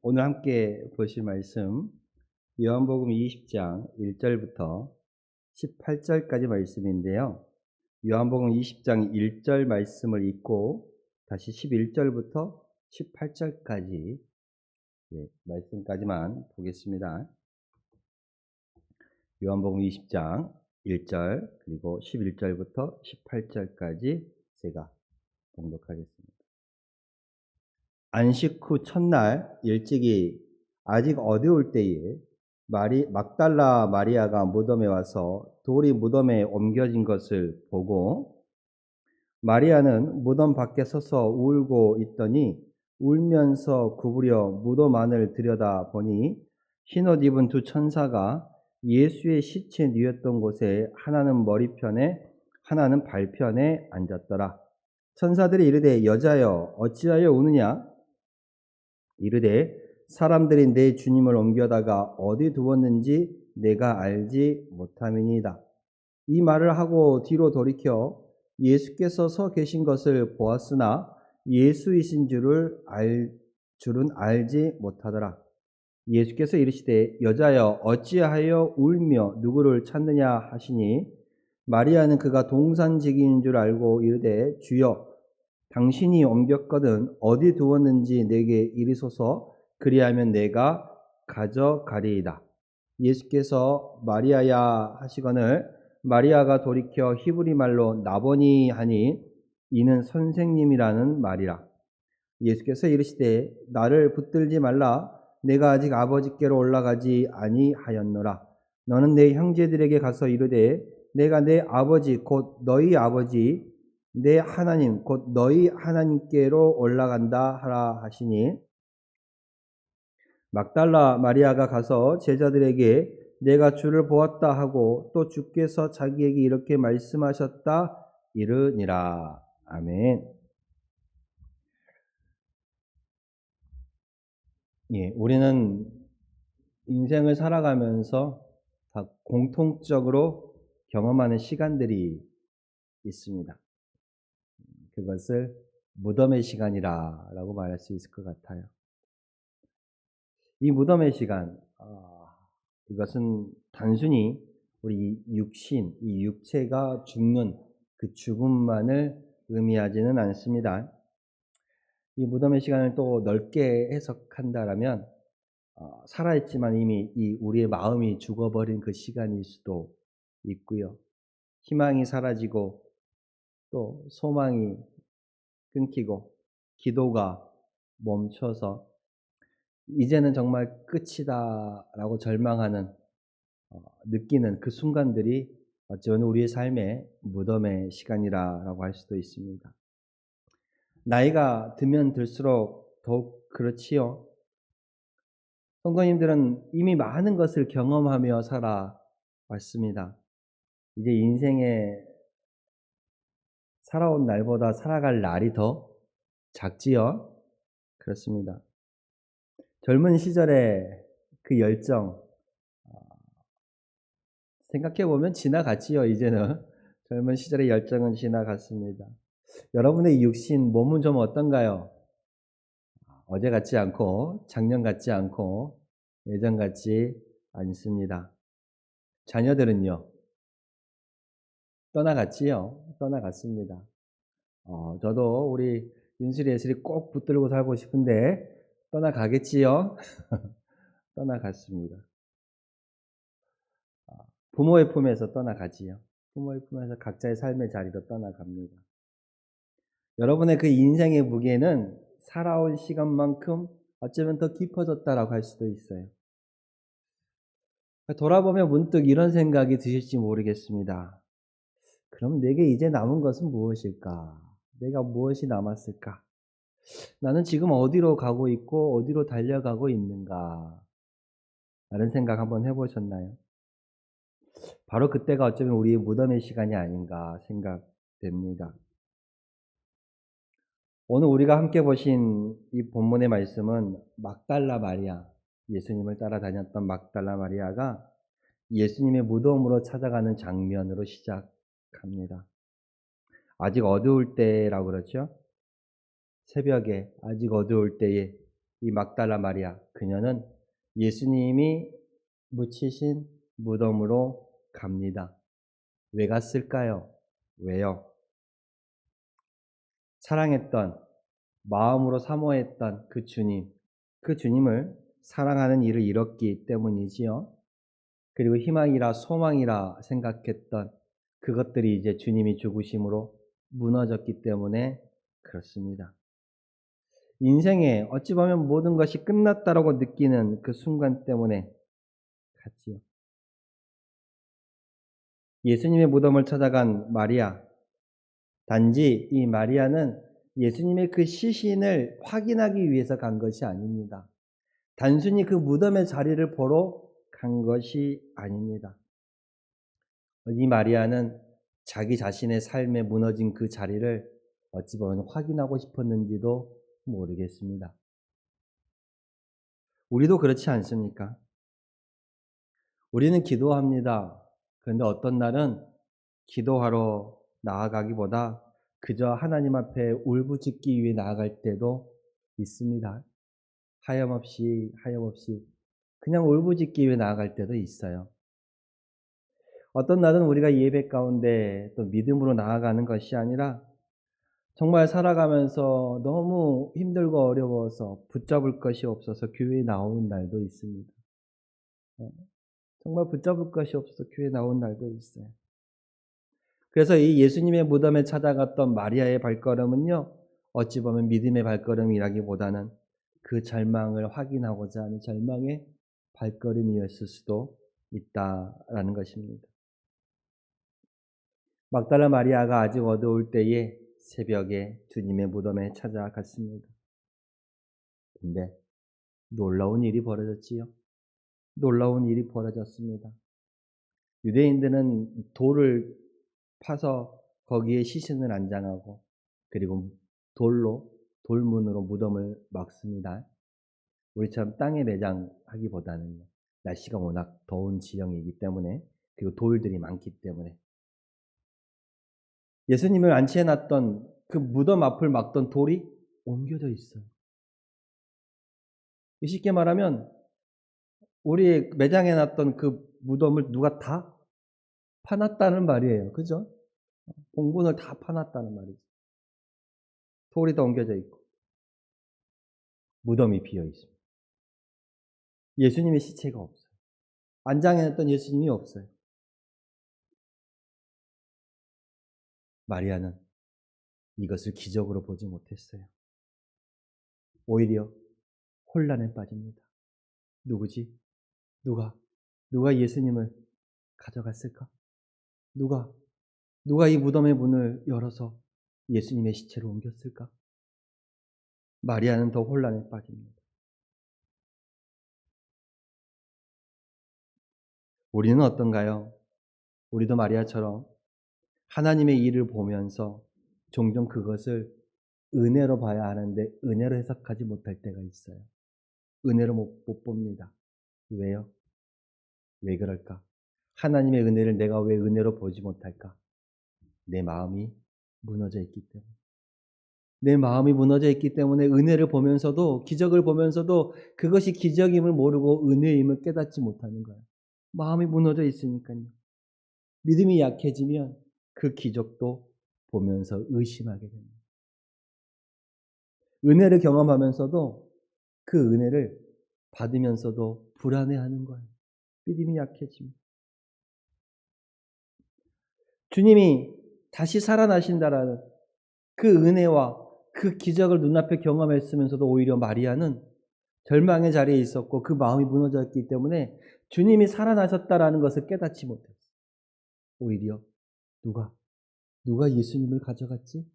오늘 함께 보실 말씀 요한복음 20장 1절부터 18절까지 말씀인데요. 요한복음 20장 1절 말씀을 읽고 다시 11절부터 18절까지 말씀까지만 보겠습니다. 요한복음 20장 1절 그리고 11절부터 18절까지 제가 봉독하겠습니다. 안식 후 첫날 일찍이 아직 어두울 때에 막달라 마리아가 무덤에 와서 돌이 무덤에 옮겨진 것을 보고, 마리아는 무덤 밖에 서서 울고 있더니 울면서 구부려 무덤 안을 들여다보니 흰옷 입은 두 천사가 예수의 시체 누였던 곳에 하나는 머리편에 하나는 발편에 앉았더라. 천사들이 이르되 여자여 어찌하여 우느냐? 이르되 사람들이 내 주님을 옮겨다가 어디 두었는지 내가 알지 못함이니이다. 이 말을 하고 뒤로 돌이켜 예수께서 서 계신 것을 보았으나 예수이신 줄은 알지 못하더라. 예수께서 이르시되 여자여 어찌하여 울며 누구를 찾느냐 하시니, 마리아는 그가 동산직인 줄 알고 이르되 주여 당신이 옮겼거든 어디 두었는지 내게 이르소서, 그리하면 내가 가져가리이다. 예수께서 마리아야 하시거늘 마리아가 돌이켜 히브리 말로 나보니 하니 이는 선생님이라는 말이라. 예수께서 이르시되 나를 붙들지 말라. 내가 아직 아버지께로 올라가지 아니하였노라. 너는 내 형제들에게 가서 이르되 내가 내 아버지 곧 너희 아버지 내 하나님 곧 너희 하나님께로 올라간다 하라 하시니, 막달라 마리아가 가서 제자들에게 내가 주를 보았다 하고 또 주께서 자기에게 이렇게 말씀하셨다 이르니라. 아멘. 우리는 인생을 살아가면서 다 공통적으로 경험하는 시간들이 있습니다. 그것을 무덤의 시간이라고 말할 수 있을 것 같아요. 이 무덤의 시간, 이것은 단순히 우리 육신, 이 육체가 죽는 그 죽음만을 의미하지는 않습니다. 이 무덤의 시간을 또 넓게 해석한다라면 살아있지만 이미 우리의 마음이 죽어버린 그 시간일 수도 있고요. 희망이 사라지고 또 소망이 끊기고 기도가 멈춰서 이제는 정말 끝이다라고 절망하는 느끼는 그 순간들이 어쩌면 우리의 삶의 무덤의 시간이라고 할 수도 있습니다. 나이가 들면 들수록 더욱 그렇지요. 성도님들은 이미 많은 것을 경험하며 살아왔습니다. 이제 인생에 살아온 날보다 살아갈 날이 더 작지요. 그렇습니다. 젊은 시절의 그 열정, 생각해보면 지나갔지요. 이제는 젊은 시절의 열정은 지나갔습니다. 여러분의 육신, 몸은 좀 어떤가요? 어제 같지 않고 작년 같지 않고 예전 같지 않습니다. 자녀들은요? 떠나갔지요. 떠나갔습니다. 저도 우리 윤슬이 예슬이 꼭 붙들고 살고 싶은데 떠나가겠지요. 떠나갔습니다. 부모의 품에서 떠나가지요. 부모의 품에서 각자의 삶의 자리로 떠나갑니다. 여러분의 그 인생의 무게는 살아온 시간만큼 어쩌면 더 깊어졌다라고 할 수도 있어요. 돌아보면 문득 이런 생각이 드실지 모르겠습니다. 그럼 내게 이제 남은 것은 무엇일까? 내가 무엇이 남았을까? 나는 지금 어디로 가고 있고 어디로 달려가고 있는가? 라는 생각 한번 해보셨나요? 바로 그때가 어쩌면 우리의 무덤의 시간이 아닌가 생각됩니다. 오늘 우리가 함께 보신 이 본문의 말씀은 막달라 마리아, 예수님을 따라다녔던 막달라 마리아가 예수님의 무덤으로 찾아가는 장면으로 시작합니다. 아직 어두울 때라고 그러죠. 새벽에 아직 어두울 때에 이 막달라 마리아, 그녀는 예수님이 묻히신 무덤으로 갑니다. 왜 갔을까요? 왜요? 사랑했던, 마음으로 사모했던 그 주님을 사랑하는 이를 잃었기 때문이지요. 그리고 희망이라 소망이라 생각했던 그것들이 이제 주님이 죽으심으로 무너졌기 때문에 그렇습니다. 인생에 어찌 보면 모든 것이 끝났다라고 느끼는 그 순간 때문에 갔지요. 예수님의 무덤을 찾아간 마리아, 단지 이 마리아는 예수님의 그 시신을 확인하기 위해서 간 것이 아닙니다. 단순히 그 무덤의 자리를 보러 간 것이 아닙니다. 이 마리아는 자기 자신의 삶에 무너진 그 자리를 어찌 보면 확인하고 싶었는지도 모르겠습니다. 우리도 그렇지 않습니까? 우리는 기도합니다. 그런데 어떤 날은 기도하러 나아가기보다 그저 하나님 앞에 울부짖기 위해 나아갈 때도 있습니다. 하염없이 그냥 울부짖기 위해 나아갈 때도 있어요. 어떤 날은 우리가 예배 가운데 또 믿음으로 나아가는 것이 아니라 정말 살아가면서 너무 힘들고 어려워서 붙잡을 것이 없어서 교회에 나오는 날도 있습니다. 정말 붙잡을 것이 없어서 교회에 나온 날도 있어요. 그래서 이 예수님의 무덤에 찾아갔던 마리아의 발걸음은요, 어찌 보면 믿음의 발걸음이라기보다는 그 절망을 확인하고자 하는 절망의 발걸음이었을 수도 있다라는 것입니다. 막달라 마리아가 아직 어두울 때에 새벽에 주님의 무덤에 찾아갔습니다. 근데 놀라운 일이 벌어졌지요. 놀라운 일이 벌어졌습니다. 유대인들은 돌을 파서 거기에 시신을 안장하고 그리고 돌문으로 무덤을 막습니다. 우리처럼 땅에 매장하기보다는 날씨가 워낙 더운 지형이기 때문에 그리고 돌들이 많기 때문에 예수님을 안치해놨던 그 무덤 앞을 막던 돌이 옮겨져 있어요. 쉽게 말하면 우리 매장해놨던 그 무덤을 누가 다 파놨다는 말이에요. 그죠? 공분을 다 파놨다는 말이죠. 돌이 다 옮겨져 있고 무덤이 비어 있습니다. 예수님의 시체가 없어요. 안장해놨던 예수님이 없어요. 마리아는 이것을 기적으로 보지 못했어요. 오히려 혼란에 빠집니다. 누구지? 누가 예수님을 가져갔을까? 누가 이 무덤의 문을 열어서 예수님의 시체를 옮겼을까? 마리아는 더 혼란에 빠집니다. 우리는 어떤가요? 우리도 마리아처럼 하나님의 일을 보면서 종종 그것을 은혜로 봐야 하는데 은혜로 해석하지 못할 때가 있어요. 은혜로 못 봅니다. 왜요? 왜 그럴까? 하나님의 은혜를 내가 왜 은혜로 보지 못할까? 내 마음이 무너져 있기 때문에. 내 마음이 무너져 있기 때문에 은혜를 보면서도 기적을 보면서도 그것이 기적임을 모르고 은혜임을 깨닫지 못하는 거예요. 마음이 무너져 있으니까요. 믿음이 약해지면 그 기적도 보면서 의심하게 됩니다. 은혜를 경험하면서도 그 은혜를 받으면서도 불안해하는 거예요. 믿음이 약해집니다. 주님이 다시 살아나신다라는 그 은혜와 그 기적을 눈앞에 경험했으면서도 오히려 마리아는 절망의 자리에 있었고 그 마음이 무너졌기 때문에 주님이 살아나셨다라는 것을 깨닫지 못했어요. 오히려 누가 예수님을 가져갔지?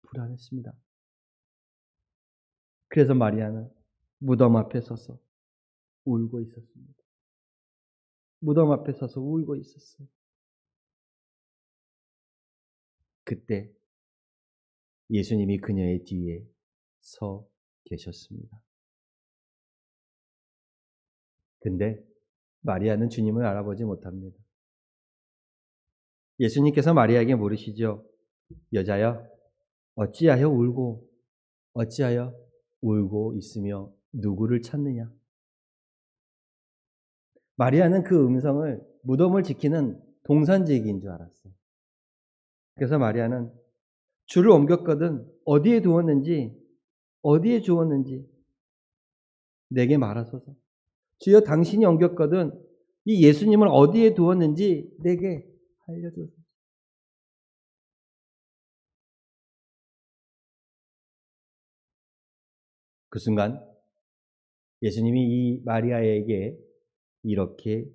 불안했습니다. 그래서 마리아는 무덤 앞에 서서 울고 있었습니다. 무덤 앞에 서서 울고 있었어요. 그때 예수님이 그녀의 뒤에 서 계셨습니다. 근데 마리아는 주님을 알아보지 못합니다. 예수님께서 마리아에게 물으시죠. 여자여, 어찌하여 울고 어찌하여 울고 있으며 누구를 찾느냐? 마리아는 그 음성을 무덤을 지키는 동산제기인 줄 알았어요. 그래서 마리아는 주를 옮겼거든 어디에 주었는지 내게 말하소서. 주여 당신이 옮겼거든 이 예수님을 어디에 두었는지 내게 알려줘서. 그 순간 예수님이 이 마리아에게 이렇게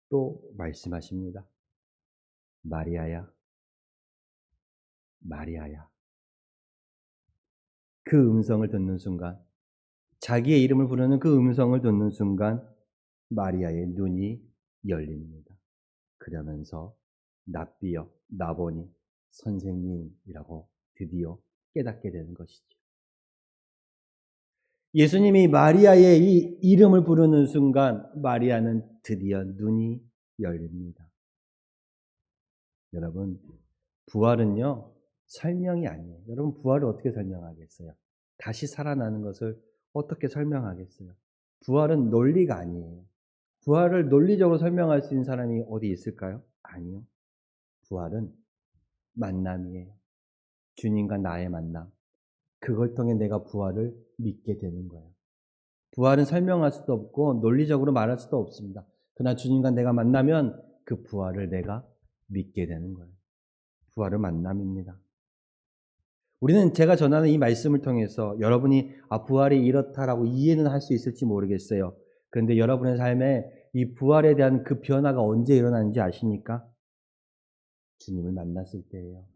또 말씀하십니다. 마리아야, 마리아야. 그 음성을 듣는 순간, 자기의 이름을 부르는 그 음성을 듣는 순간 마리아의 눈이 열립니다. 그러면서 납비여, 나보니, 선생님이라고 드디어 깨닫게 되는 것이죠. 예수님이 마리아의 이 이름을 부르는 순간 마리아는 드디어 눈이 열립니다. 여러분, 부활은요, 설명이 아니에요. 여러분, 부활을 어떻게 설명하겠어요? 다시 살아나는 것을 어떻게 설명하겠어요? 부활은 논리가 아니에요. 부활을 논리적으로 설명할 수 있는 사람이 어디 있을까요? 아니요. 부활은 만남이에요. 주님과 나의 만남. 그걸 통해 내가 부활을 믿게 되는 거예요. 부활은 설명할 수도 없고 논리적으로 말할 수도 없습니다. 그러나 주님과 내가 만나면 그 부활을 내가 믿게 되는 거예요. 부활은 만남입니다. 우리는 제가 전하는 이 말씀을 통해서 여러분이 부활이 이렇다라고 이해는 할 수 있을지 모르겠어요. 그런데 여러분의 삶에 이 부활에 대한 그 변화가 언제 일어나는지 아십니까? 주님을 만났을 때예요.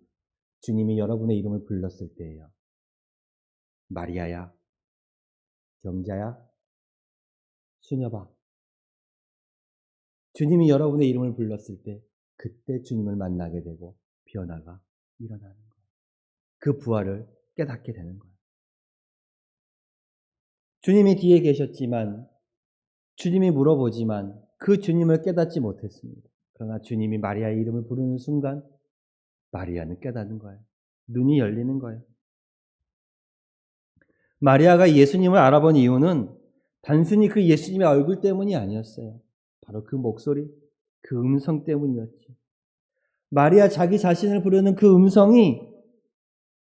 주님이 여러분의 이름을 불렀을 때예요. 마리아야, 경자야, 수녀봐. 주님이 여러분의 이름을 불렀을 때 그때 주님을 만나게 되고 변화가 일어나는 거예요. 그 부활을 깨닫게 되는 거예요. 주님이 뒤에 계셨지만 주님이 물어보지만 그 주님을 깨닫지 못했습니다. 그러나 주님이 마리아의 이름을 부르는 순간 마리아는 깨닫는 거예요. 눈이 열리는 거예요. 마리아가 예수님을 알아본 이유는 단순히 그 예수님의 얼굴 때문이 아니었어요. 바로 그 목소리, 그 음성 때문이었죠. 마리아 자기 자신을 부르는 그 음성이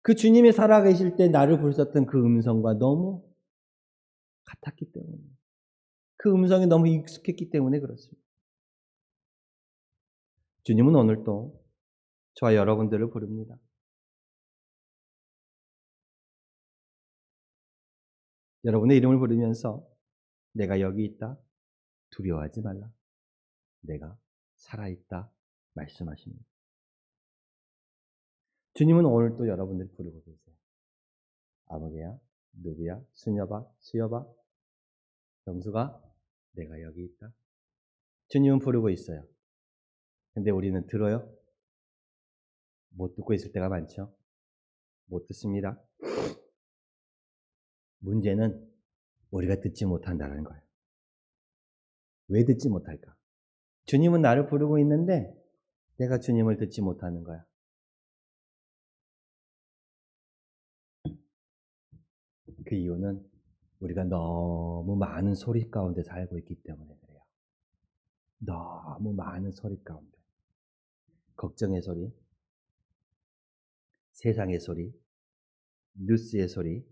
그 주님이 살아계실 때 나를 부르셨던 그 음성과 너무 같았기 때문에, 그 음성이 너무 익숙했기 때문에 그렇습니다. 주님은 오늘도 저와 여러분들을 부릅니다. 여러분의 이름을 부르면서 내가 여기 있다, 두려워하지 말라, 내가 살아있다 말씀하십니다. 주님은 오늘도 여러분들을 부르고 계세요. 아무개야, 누구야, 수녀봐, 수여봐, 영수가 내가 여기 있다. 주님은 부르고 있어요. 근데 우리는 들어요? 못 듣고 있을 때가 많죠. 못 듣습니다. 문제는 우리가 듣지 못한다는 거예요. 왜 듣지 못할까? 주님은 나를 부르고 있는데 내가 주님을 듣지 못하는 거야. 그 이유는 우리가 너무 많은 소리 가운데 살고 있기 때문에 그래요. 너무 많은 소리 가운데. 걱정의 소리, 세상의 소리, 뉴스의 소리.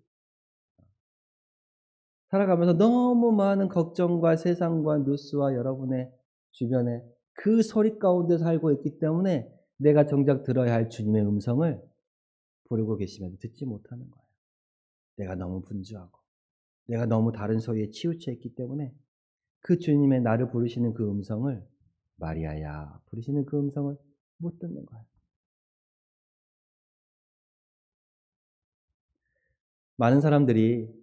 살아가면서 너무 많은 걱정과 세상과 뉴스와 여러분의 주변에 그 소리 가운데 살고 있기 때문에 내가 정작 들어야 할 주님의 음성을 부르고 계시면 듣지 못하는 거예요. 내가 너무 분주하고 내가 너무 다른 소리에 치우쳐 있기 때문에 그 주님의 나를 부르시는 그 음성을, 마리아야 부르시는 그 음성을 못 듣는 거예요. 많은 사람들이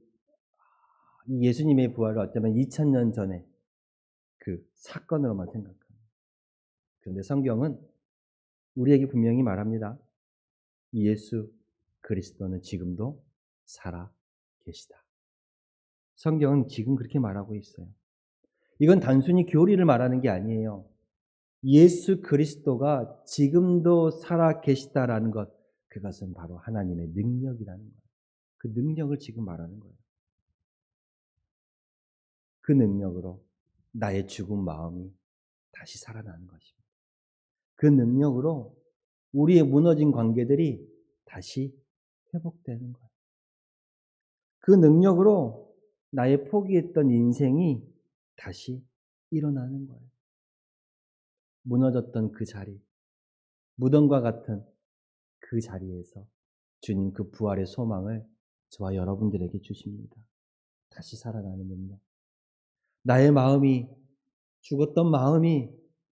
이 예수님의 부활을 어쩌면 2000년 전에 그 사건으로만 생각합니다. 그런데 성경은 우리에게 분명히 말합니다. 예수 그리스도는 지금도 살아 계시다. 성경은 지금 그렇게 말하고 있어요. 이건 단순히 교리를 말하는 게 아니에요. 예수 그리스도가 지금도 살아 계시다라는 것, 그것은 바로 하나님의 능력이라는 거예요. 그 능력을 지금 말하는 거예요. 그 능력으로 나의 죽은 마음이 다시 살아나는 것입니다. 그 능력으로 우리의 무너진 관계들이 다시 회복되는 거예요. 그 능력으로 나의 포기했던 인생이 다시 일어나는 거예요. 무너졌던 그 자리, 무덤과 같은 그 자리에서 주님 그 부활의 소망을 저와 여러분들에게 주십니다. 다시 살아나는 능력. 나의 마음이, 죽었던 마음이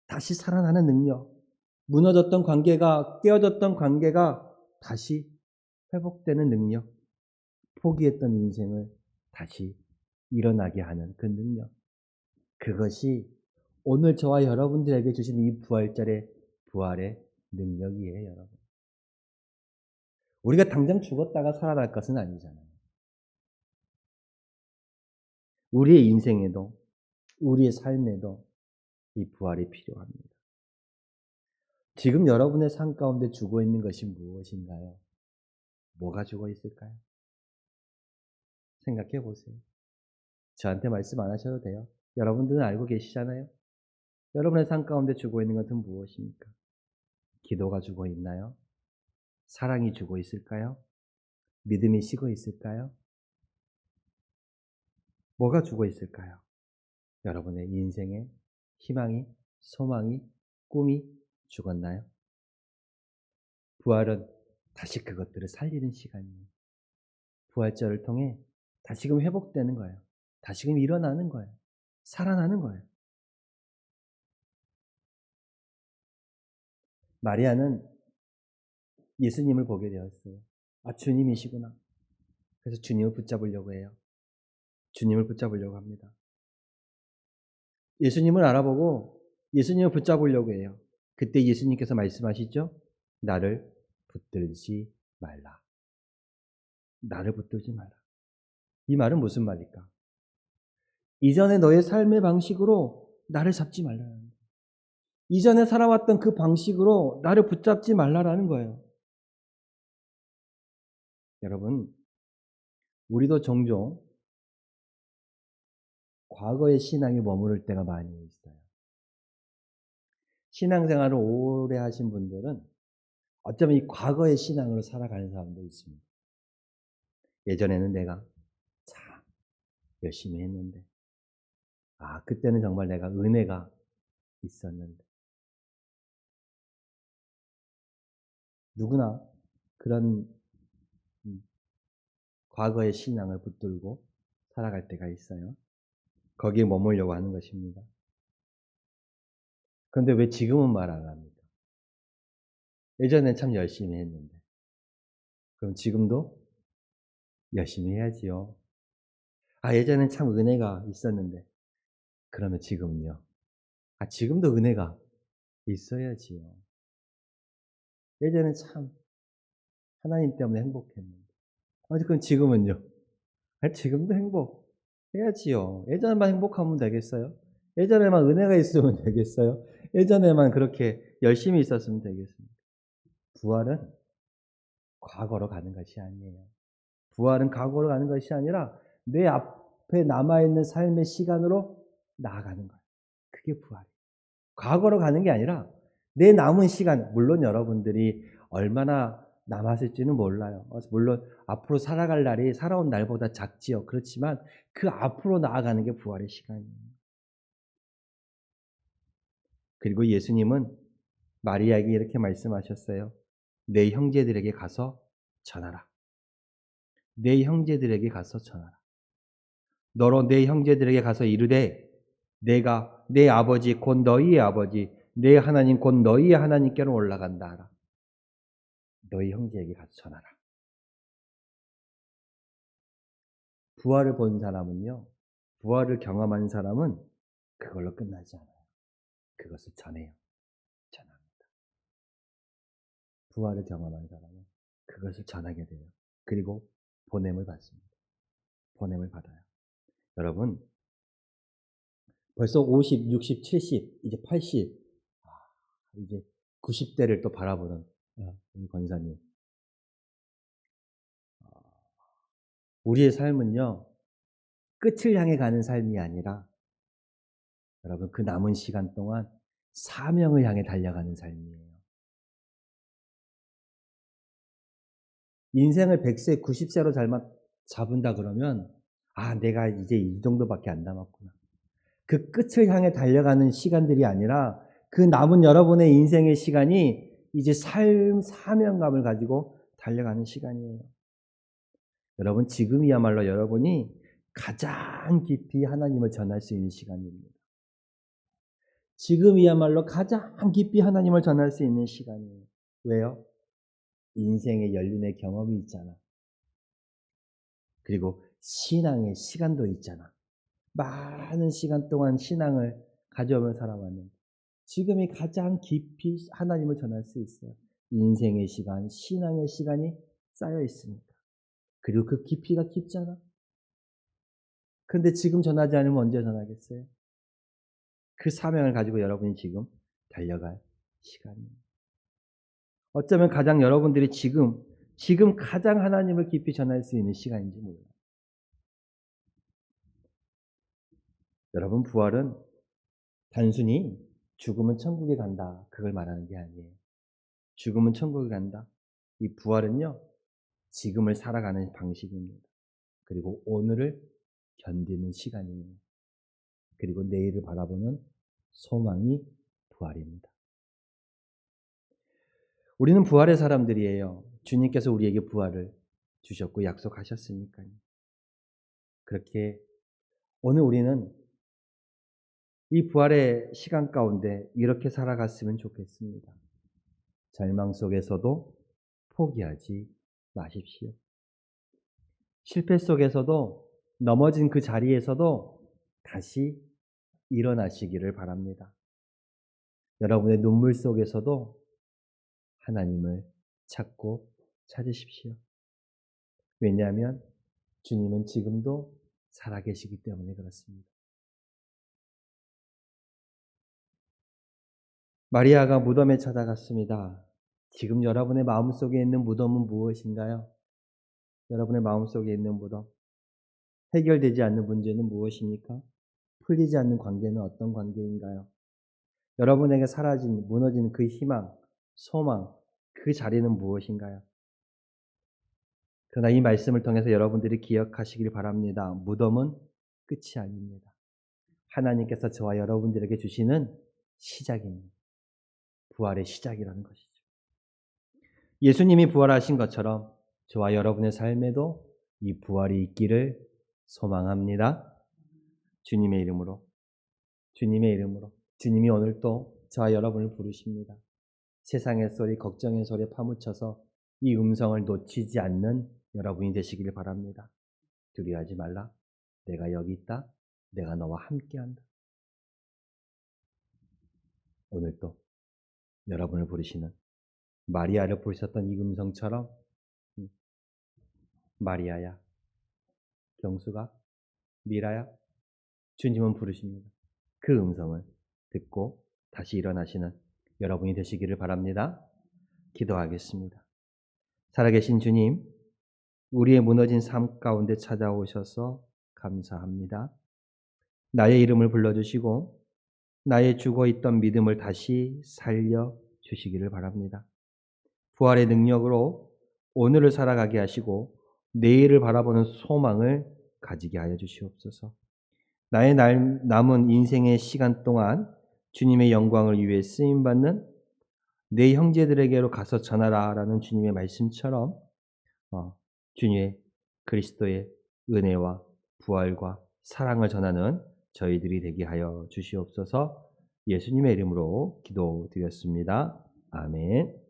다시 살아나는 능력. 무너졌던 관계가, 깨어졌던 관계가 다시 회복되는 능력. 포기했던 인생을 다시 일어나게 하는 그 능력. 그것이 오늘 저와 여러분들에게 주신 이 부활절의 부활의 능력이에요, 여러분. 우리가 당장 죽었다가 살아날 것은 아니잖아요. 우리의 인생에도, 우리의 삶에도 이 부활이 필요합니다. 지금 여러분의 삶 가운데 죽어 있는 것이 무엇인가요? 뭐가 죽어 있을까요? 생각해 보세요. 저한테 말씀 안 하셔도 돼요. 여러분들은 알고 계시잖아요. 여러분의 삶 가운데 죽어 있는 것은 무엇입니까? 기도가 죽어 있나요? 사랑이 죽어 있을까요? 믿음이 식어 있을까요? 뭐가 죽어 있을까요? 여러분의 인생에 희망이, 소망이, 꿈이 죽었나요? 부활은 다시 그것들을 살리는 시간이에요. 부활절을 통해 다시금 회복되는 거예요. 다시금 일어나는 거예요. 살아나는 거예요. 마리아는 예수님을 보게 되었어요. 아, 주님이시구나. 그래서 주님을 붙잡으려고 해요. 주님을 붙잡으려고 합니다. 예수님을 알아보고 예수님을 붙잡으려고 해요. 그때 예수님께서 말씀하시죠? 나를 붙들지 말라. 나를 붙들지 말라. 이 말은 무슨 말일까? 이전에 너의 삶의 방식으로 나를 잡지 말라는 거예요. 이전에 살아왔던 그 방식으로 나를 붙잡지 말라라는 거예요. 여러분, 우리도 종종 과거의 신앙에 머무를 때가 많이 있어요. 신앙생활을 오래 하신 분들은 어쩌면 이 과거의 신앙으로 살아가는 사람도 있습니다. 예전에는 내가 참 열심히 했는데, 아, 그때는 정말 내가 은혜가 있었는데. 누구나 그런 과거의 신앙을 붙들고 살아갈 때가 있어요. 거기에 머물려고 하는 것입니다. 그런데 왜 지금은 말 안 합니까? 예전엔 참 열심히 했는데. 그럼 지금도 열심히 해야지요. 아, 예전엔 참 은혜가 있었는데. 그러면 지금은요? 아, 지금도 은혜가 있어야지요. 예전엔 참 하나님 때문에 행복했는데. 아, 그럼 지금은요? 아, 지금도 행복해야지요. 예전에만 행복하면 되겠어요? 예전에만 은혜가 있으면 되겠어요? 예전에만 그렇게 열심히 있었으면 되겠습니까? 부활은 과거로 가는 것이 아니에요. 부활은 과거로 가는 것이 아니라 내 앞에 남아있는 삶의 시간으로 나아가는 거예요. 그게 부활이에요. 과거로 가는 게 아니라 내 남은 시간, 물론 여러분들이 얼마나 남았을지는 몰라요. 물론 앞으로 살아갈 날이 살아온 날보다 작지요. 그렇지만 그 앞으로 나아가는 게 부활의 시간이에요. 그리고 예수님은 마리아에게 이렇게 말씀하셨어요. 내 형제들에게 가서 전하라. 내 형제들에게 가서 전하라. 너로 내 형제들에게 가서 이르되 내가 내 아버지 곧 너희의 아버지 내 하나님 곧 너희의 하나님께로 올라간다 하라. 너희 형제에게 가서 전하라. 부활을 본 사람은요. 부활을 경험한 사람은 그걸로 끝나지 않아요. 그것을 전해요. 전합니다. 부활을 경험한 사람은 그것을 전하게 돼요. 그리고 보냄을 받습니다. 보냄을 받아요. 여러분, 벌써 50, 60, 70, 이제 80, 이제 90대를 또 바라보는 우리 권사님. 우리의 삶은요, 끝을 향해 가는 삶이 아니라 여러분 그 남은 시간 동안 사명을 향해 달려가는 삶이에요. 인생을 100세, 90세로 잡은다 그러면 내가 이제 이 정도밖에 안 남았구나. 그 끝을 향해 달려가는 시간들이 아니라 그 남은 여러분의 인생의 시간이 이제 사명감을 가지고 달려가는 시간이에요. 여러분 지금이야말로 여러분이 가장 깊이 하나님을 전할 수 있는 시간입니다. 지금이야말로 가장 깊이 하나님을 전할 수 있는 시간이에요. 왜요? 인생의 연륜의 경험이 있잖아. 그리고 신앙의 시간도 있잖아. 많은 시간 동안 신앙을 가져오며 살아왔는데 지금이 가장 깊이 하나님을 전할 수 있어요. 인생의 시간, 신앙의 시간이 쌓여 있으니까. 그리고 그 깊이가 깊잖아. 그런데 지금 전하지 않으면 언제 전하겠어요? 그 사명을 가지고 여러분이 지금 달려갈 시간입니다. 어쩌면 가장 여러분들이 지금 가장 하나님을 깊이 전할 수 있는 시간인지 몰라요. 여러분 부활은 단순히 죽으면 천국에 간다 그걸 말하는 게 아니에요. 죽으면 천국에 간다. 이 부활은요. 지금을 살아가는 방식입니다. 그리고 오늘을 견디는 시간입니다. 그리고 내일을 바라보는 소망이 부활입니다. 우리는 부활의 사람들이에요. 주님께서 우리에게 부활을 주셨고 약속하셨으니까요. 그렇게 오늘 우리는 이 부활의 시간 가운데 이렇게 살아갔으면 좋겠습니다. 절망 속에서도 포기하지 마십시오. 실패 속에서도 넘어진 그 자리에서도 다시 일어나시기를 바랍니다. 여러분의 눈물 속에서도 하나님을 찾으십시오. 왜냐하면 주님은 지금도 살아계시기 때문에 그렇습니다. 마리아가 무덤에 찾아갔습니다. 지금 여러분의 마음속에 있는 무덤은 무엇인가요? 여러분의 마음속에 있는 무덤. 해결되지 않는 문제는 무엇입니까? 풀리지 않는 관계는 어떤 관계인가요? 여러분에게 무너진 그 희망, 소망, 그 자리는 무엇인가요? 그러나 이 말씀을 통해서 여러분들이 기억하시길 바랍니다. 무덤은 끝이 아닙니다. 하나님께서 저와 여러분들에게 주시는 시작입니다. 부활의 시작이라는 것이죠. 예수님이 부활하신 것처럼 저와 여러분의 삶에도 이 부활이 있기를 소망합니다. 주님의 이름으로 주님이 오늘 또 저와 여러분을 부르십니다. 세상의 소리, 걱정의 소리에 파묻혀서 이 음성을 놓치지 않는 여러분이 되시기를 바랍니다. 두려워하지 말라. 내가 여기 있다. 내가 너와 함께한다. 오늘 또 여러분을 부르시는 마리아를 부르셨던 이 음성처럼 마리아야, 경수가, 미라야, 주님은 부르십니다. 그 음성을 듣고 다시 일어나시는 여러분이 되시기를 바랍니다. 기도하겠습니다. 살아계신 주님, 우리의 무너진 삶 가운데 찾아오셔서 감사합니다. 나의 이름을 불러주시고 나의 죽어있던 믿음을 다시 살려주시기를 바랍니다. 부활의 능력으로 오늘을 살아가게 하시고 내일을 바라보는 소망을 가지게 하여 주시옵소서. 나의 남은 인생의 시간 동안 주님의 영광을 위해 쓰임받는 내 형제들에게로 가서 전하라 라는 주님의 말씀처럼 주님의 그리스도의 은혜와 부활과 사랑을 전하는 저희들이 되게 하여 주시옵소서. 예수님의 이름으로 기도드렸습니다. 아멘.